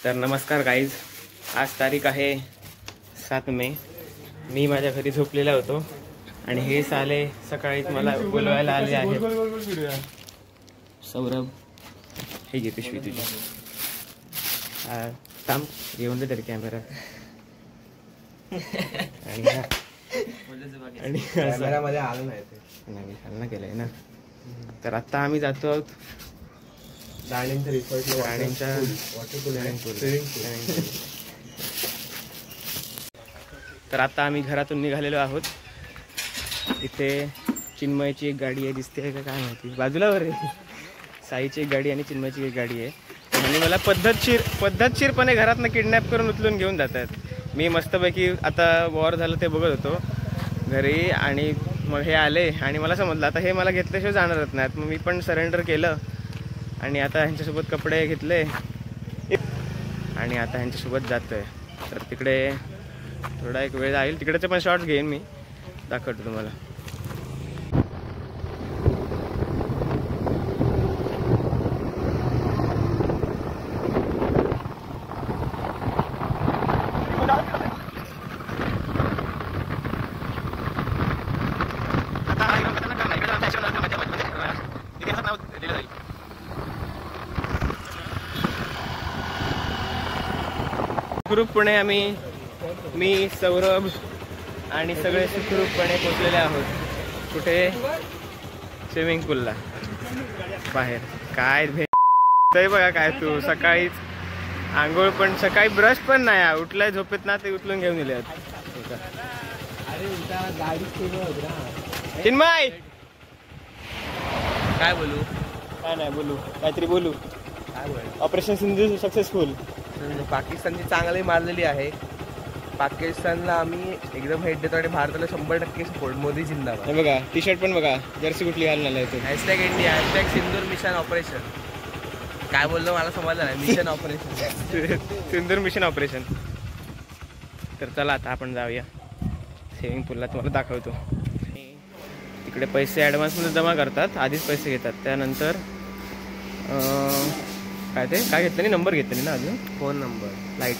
तर नमस्कार गाईज, आज तारीख आहे 7 मे। मी माझ्या घरी झोपलेला होतो आणि हे साले सकाळीच मला बोलवायला आले आहेत। सौरभ, हे घे पिशवी तुझी, थांब येऊन दे तरी कॅमेरा। आणि कॅमेरामध्ये आलं नाही हल्ला केलंय ना। तर आता आम्ही जातो आहोत राणींच्या रिसॉर्टला, राणींच्या तर आता आम्ही घरातून निघालेलो आहोत। इथे चिन्मयची एक गाडी आहे, दिसते आहे का काय माहिती, बाजूला वर आहे। साईची एक गाडी आणि चिन्मयची एक गाडी आहे आणि मला पद्धतशीरपणे घरातनं किडनॅप करून उचलून घेऊन जातात। मी मस्तपैकी आता वॉर झालं ते बघत होतो घरी आणि मग हे आले आणि मला समजलं आता हे मला घेतल्याशिवाय जाणारच नाहीत। मग मी पण सरेंडर केलं आणि आता ह्यांच्यासोबत कपडे घेतले आणि आता ह्यांच्यासोबत जातोय। तर तिकडे थोडा एक वेळ जाईल, तिकडेचे पण शॉर्ट्स घेईन मी, दाखवतो तुम्हाला। सुखरूपपणे मी सौरभ आणि सगळे सुखरूपपणे पोचलेले आहोत। कुठे? स्विमिंग पूलला बाहेर। काय भेटतंय बघा, काय तू सकाळीच आंघोळ पण, सकाळी ब्रश पण नाही, उठलाय झोपेत ना ते उचलून घेऊन गेले। चिन्मय काय बोलू? काय नाही बोलू, काहीतरी बोलू। Operation Sindhu successful. पाकिस्तानची चांगली मारलेली आहे। पाकिस्तानला आम्ही एकदम हेट देतो आणि भारताला 100% सपोर्ट। मोदी जिंदाबाद। हे बघा, टी शर्ट पण बघा, जर्सी कुठली घालून आलाय तो। #इंडिया, #सिंदूर मिशन ऑपरेशन। काय बोललो मला समजलं नाही। मिशन ऑपरेशन सिंदूर मिशन ऑपरेशन। तर चला आता आपण जाऊया स्विमिंग पूलला, तुम्हाला दाखवतो। तिकडे पैसे ॲडव्हान्समध्ये जमा करतात, आधीच पैसे घेतात, त्यानंतर काय घेतलं नाही, नंबर घेतले नाही ना अजून, phone number, light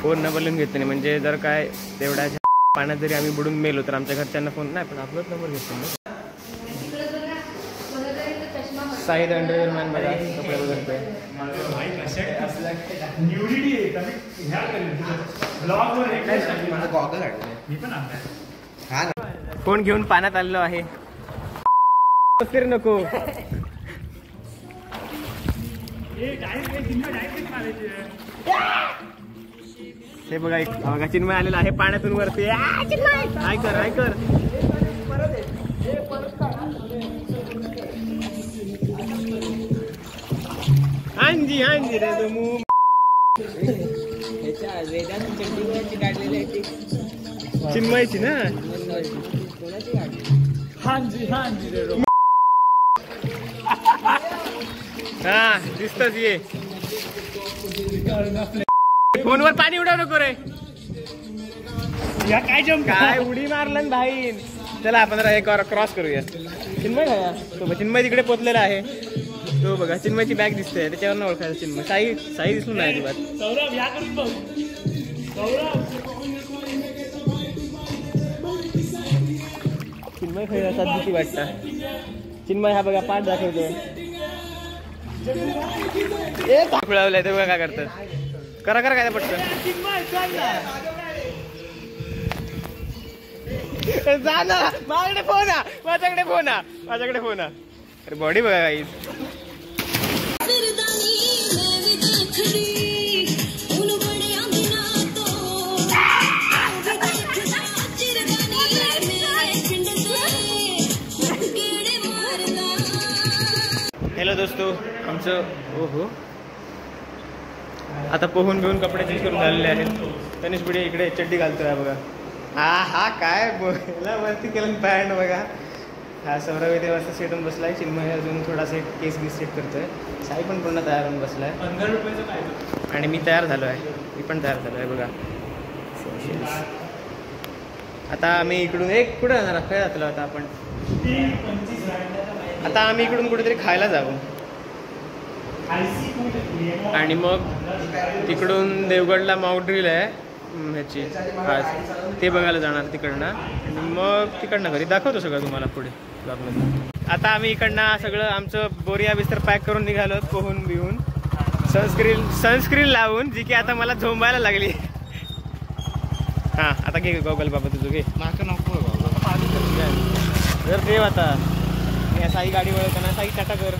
phone number लिहून घेतले नाही, म्हणजे जर काय तेवढ्या पाण्यात जरी आम्ही बुडून मेलो तर आमच्या घरच्यांना फोन नाही, पण आपलाच नंबर घेतलो ना। साईड अंडरवेअरमॅन बघा, कपडे बघतोय। फोन घेऊन पाण्यात आलेलो आहे। फिर नको, हे बघा चिन्मय आलेला आहे पाण्यातून वरती। हाय कर हांजी रे तू चिन्मयची ना। हांजी रे हा दिसतच ये। फोनवर पाणी उडव नको रे, काय उडी मारलं भाई। चला आपण जरा क्रॉस करूया। चिन्मय खाया तो, चिन्मय तिकडे पोचलेला आहे तो बघा। चिन्मयची बॅग दिसते, त्याच्यावर ओळखायचं चिन्मय। साई दिसून नाही अजिबात। चिन्मय खाया साथ भीती वाटतं। चिन्मय हा बघा पाठ दाखवतोय, खुळावलंय ते बघा काय करतात। करा काय पटकन जा ना। माझ्याकडे फोन अरे बॉडी बघा काही। हॅलो दोस्तो, आमचं ओहो आता पोहून घेऊन कपडे चेंज करून झालेले आहेत। तनिष बुडे इकडे चड्डी घालतोय बघा। हा काय वरती केलं पॅन्ट बघा। हा सौरभ इथे वाजता सेटून बसलाय। चिन्मय अजून थोडासा केस सेट करतोय। साई पण पूर्ण तयार होऊन बसलाय। 15 रुपयाचं काय आणि मी तयार झालो आहे, मी पण तयार झालो आहे बघा। आता आम्ही इकडून एक कुठे जाणार, काय जातलो आता आपण? आता आम्ही इकडून कुठेतरी खायला जाऊ। आणि मग तिकडून देवगडला मॉक ड्रिल आहे ह्याची आज, ते बघायला जाणार तिकडनं. आणि मग तिकडनं घरी दाखवतो सगळं तुम्हाला पुढे ब्लॉगमध्ये. आता आम्ही इकडनं सगळं आमचं बोरिया बिस्तर पॅक करून निघालो, पोहून बिहून सनस्क्रीन लावून, जी की आता मला झोंबायला लागली. हां आता घे गॉगल बाबा तुझं घे. माका नको जर देव आता मी साई गाडी वळवताना साई टाटा कर.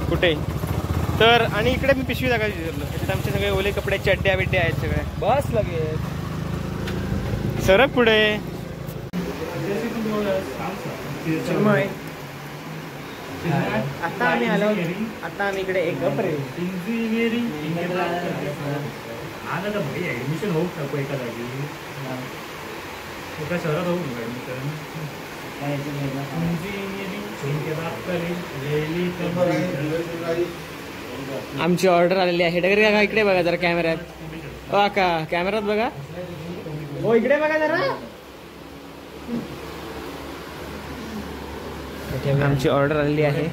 कुठे तर. आणि इकडे मी पिशवी टाकायची विसरलो. त्याच्यात आमचे सगळे ओले कपडे, चड्ड्या बिड्ड्या आहेत सगळे. बस लगेच सरक पुढे. चिन्मय आता आम्ही आलो, आता आम्ही इकडे एक गप रे ऍडमिशन होऊ नको एका जागी, एका शहरात होऊ नको ऍडमिशन. आमची ऑर्डर आलेली आहे. डगरे का इकडे बघा जरा कॅमेऱ्यात. हो का कॅमेऱ्यात बघा. हो इकडे बघा जरा. आमची ऑर्डर आलेली आहे.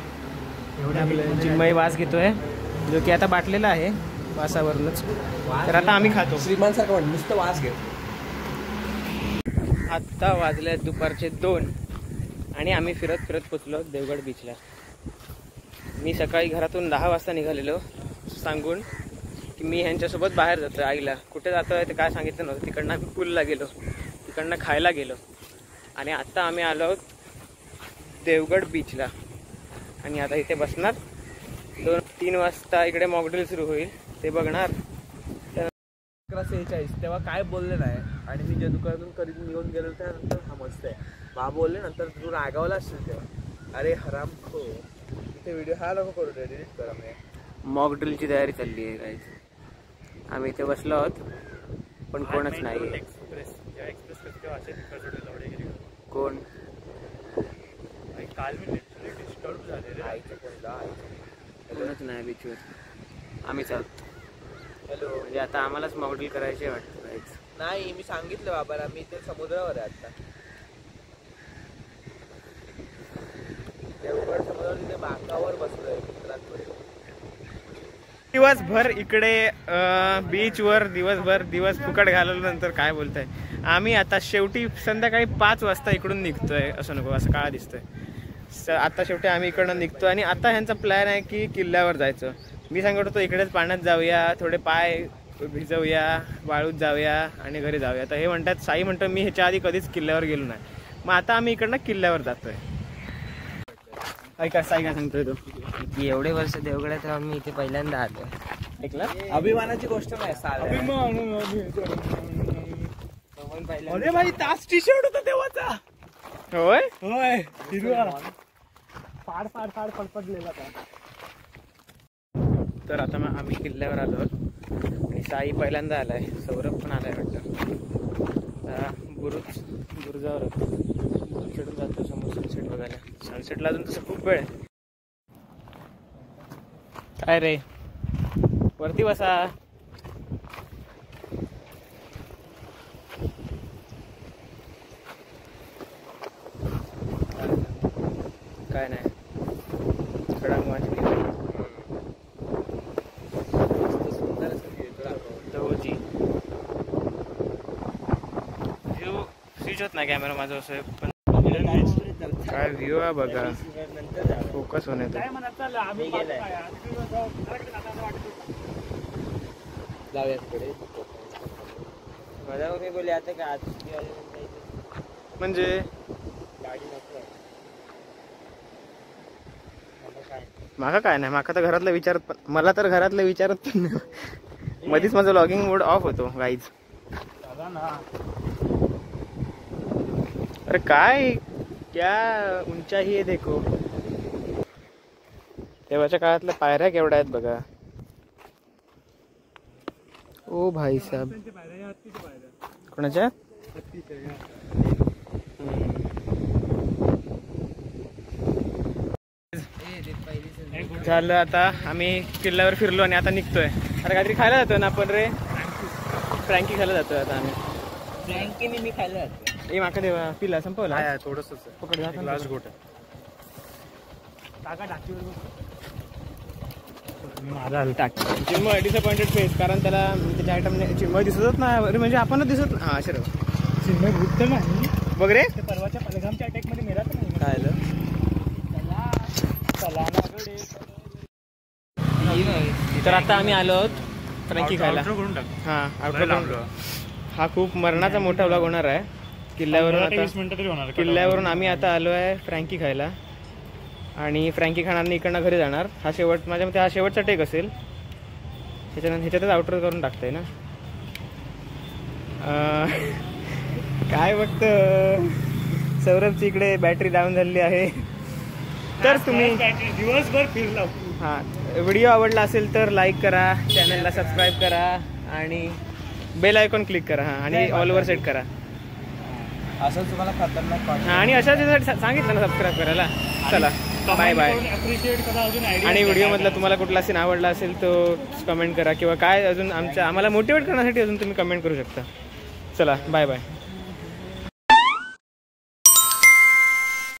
चिन्मय वास घेतोय, जो की आता बाटलेला आहे वासावरूनच. तर आता आम्ही खातो. श्रीमान सारखं वाटतं, नुसतं वास घेत. आत्ता वाजले दुपारचे 2 आणि आम्ही फिरत फिरत पोचलो देवगड बीचला. मी सकाळी घरातून 10 वाजता निघालेलो, सांगून की मी ह्यांच्यासोबत बाहेर जातो आईला. कुठे जातो आहे ते काय सांगितलं नव्हतं. तिकडनं आम्ही पूलला गेलो, तिकडनं खायला गेलो आणि आत्ता आम्ही आलो देवगड बीचला. आणि आता इथे बसणार. 2-3 वाजता इकडे मॉकड्रिल सुरू होईल, ते बघणार. 11:46 तेव्हा काय बोलले नाही. आणि मी ज्या दुकानातून कधी निघून गेलो त्यानंतर हा मस्त आहे बा बोलले. नंतर तू रागावला असेल तेव्हा, अरे हराम खो इथे व्हिडिओ हा नको करू दे, डिलीट करा. मी मॉकड्रिलची तयारी चालली आहे काय. आम्ही इथे बसलो आहोत पण कोणच नाही. कोण काल मी डिस्टर्ब झाले आईचं कोणता कोणच नाही बीचवर. आम्हीच आहोत. हॅलो. म्हणजे आता आम्हालाच मॉकड्रिल करायचे वाटतं काहीच नाही, मी सांगितलं बाबाला, मी ते समुद्रावर आहे आता. देवगड समुद्रावर तिथे बाकावर बसलोय मित्रांकडे. दिवसभर इकडे बीचवर दिवस फुकट घालवल्यानंतर काय बोलताय. आम्ही आता शेवटी संध्याकाळी 5 वाजता इकडून निघतोय. असं नको, असं काळा दिसतोय. आता शेवटी आम्ही इकडनं निघतो आणि आता ह्यांचा प्लॅन आहे की किल्ल्यावर जायचं. मी सांगत होतो इकडेच पाण्यात जाऊया, थोडे पाय भिजवूया, वाळूत जाऊया आणि घरी जाऊया. तर हे म्हणतात, साई म्हणतो मी ह्याच्या आधी कधीच किल्ल्यावर गेलो नाही. मग आता आम्ही इकडनं किल्ल्यावर जातोय. ऐका साई काय सांगतोय तो की एवढे वर्ष देवगडात राहून मी इथे पहिल्यांदा आलो. ऐकलं. अभिमानाची गोष्ट नाही साल. अरे भाई तास टी शर्ट होता तेव्हाचा. होय होय हिरवा फाड फाड फाड फडफडलेला. तर आता मग आम्ही किल्ल्यावर आलो आणि साई पहिल्यांदा आलाय, सौरभ पण आलाय वाटतं. बुरुजावर चढून जातो समोर सनसेट बघायला. सनसेटला अजून तसं खूप वेळ आहे. काय रे वरती बसा. काय नाही खडांग वाजली. व्ह्यू स्विच होत नाही कॅमेरा माझं असं. पण काय व्ह्यू आहे बघा, फोकस होणे. म्हणजे माका काय नाही, माका तर घरातलं विचारत पण, मला तर घरातलं विचारत पण नाही. मध्येच माझं लॉगिंग मोड ऑफ होतो गाईज. अरे काय क्या उंचाई आहे देखो. तेव्हाच्या काळातल्या पायऱ्या केवढ्या आहेत बघा. ओ भाई साहब. कोणाच्या झालं. आता आम्ही किल्ल्यावर फिरलो आणि आता निघतोय. आता काहीतरी खायला जातोय ना आपण रे. फ्रँकी खायला जातोय आता आम्ही. फ्रँकीने मी खायला जातो. ए माका देवा पिला संपवला थोडस पकड. ग्लास गोट काका टाकीवर माझा आलो टाक चिन्मय डिसअपॉइंटेड फेस, कारण त्याला त्याच्या आयटम चिन्मय दिसतच ना. अरे म्हणजे आपणच दिसत ना. हां शरव चिन्मय भूत तर नाही बघ रे. ते परवाच्या पलगामच्या अटॅक मध्ये मेला तर नाही. काय आलं चला ना गडे. तर आता आम्ही आलो आहोत फ्रँकी खायला. करून टाक. हां आउटडोर. हा खूप मरणाचा मोठा व्लॉग होणार आहे. किल्ल्यावरून 20 आता मिनिटं तरी होणार. किल्ल्यावरून आम्ही आता आलो आहे फ्रँकी खायला आणि फ्रँकी खाणार इकडनं घरी जाणार. हा शेवट माझ्या मते हा शेवटचा टेक असेल. ह्याच्यातच आउटर करून टाकतंय ना. काय बघतं सौरभची इकडे बॅटरी डाऊन झालेली आहे. तर तुम्ही दिवसभर फिरला. हां व्हिडिओ आवडला असेल तर लाईक करा, चॅनलला सबस्क्राईब करा आणि बेल आयकॉन क्लिक करा. हां आणि ऑल ओव्हर सेट करा. असं तुम्हाला खतरनाक हां आणि अशाच सांगितलं ना सबस्क्राईब करायला. चला बाय बाय. अप्रिशिएट करा अजून idea आणि द्या व्हिडिओमधला काय तुम्हाला कुठला सीन आवडला असेल तो कमेंट करा किंवा काय अजून आम्हाला मोटिवेट करण्यासाठी अजून तुम्ही कमेंट करू शकता. चला बाय बाय.